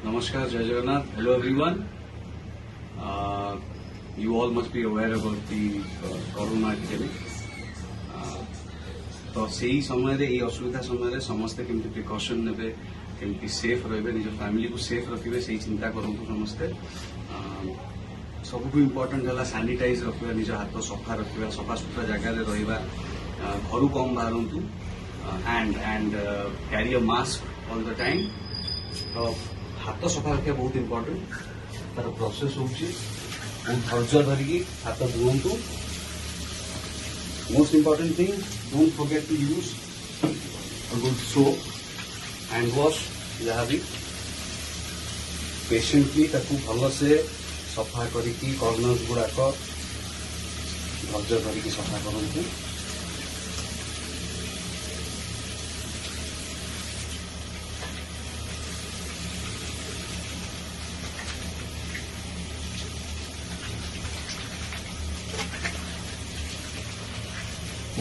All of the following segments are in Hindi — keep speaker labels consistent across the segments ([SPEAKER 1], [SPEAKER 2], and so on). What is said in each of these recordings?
[SPEAKER 1] Namaskar, Jai Jagannath. Hello everyone. You all must be aware about the corona epidemic. तो सही समय रे असुविधा समय समस्ते केमती प्रिकॉशन नेबे केमती सेफ रहिबे निज फैमिली को सेफ रखिबे सही चिंता करंतु समस्ते सबुठु इम्पोर्टेंट है सैनिटाइज रखिबा निज हाथ सफा रखिबा सफा सुतरा जगह रे रहिबा घर कम बाहरंतु and carry a mask all the time तो हाथ सफा रखा बहुत इम्पोर्टेंट तार प्रोसेस होची बहुत धैर्य धरिकी हाथ धुवंतु most important thing don't forget to use a good soap hand wash जहाँ भी पेशेंटली ताकू भल से सफा करिकी कॉर्नर्स गुड़ाक धैर्य धरिकी सफा करंतु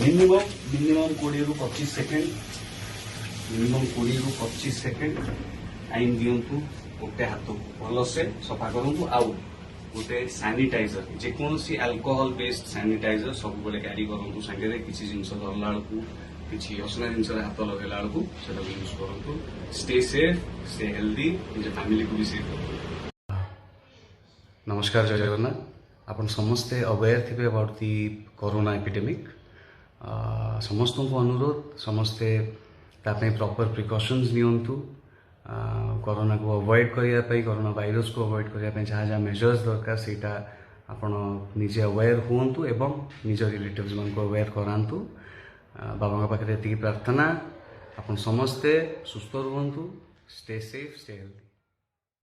[SPEAKER 1] मिनिमम 20 रु 25 सेकेंड मिनिमम 20 रु 25 सेकेंड टाइम दिंतु गोटे हाथ भल से सफा करूँ आउ गोटे सैनिटाइजर जेकोसी अल्कोहल बेस्ड सैनिटाइजर सब बेले क्यारी करूँ सांगे किसी जिन धरला बेलू किसी असना जिन हाथ लगेला बेलू से यूज करूँ स्टे सेफ स्टे हेल्दी निज फैमिली को भी सेफ करूँ। नमस्कार, जय जगन्नाथ। आपण समस्ते अवेयर थे अबाउट दी कोरोना एपिडेमिक समस्त को अनुरोध समस्ते प्रॉपर प्रिकॉशंस नियंतु कोरोना को अवॉइड करने कोरोना वायरस को अवॉइड करने जहाँ जहाँ मेजर्स दरकार सेटा आपण निजे अवेयर हुंतु एवं निज रिलेटिव्स मान को अवेयर करांतु बाबा पाखे एति प्रार्थना आपण समस्ते सुस्थ रुहंतु स्टे सेफ स्टे हेल्थी।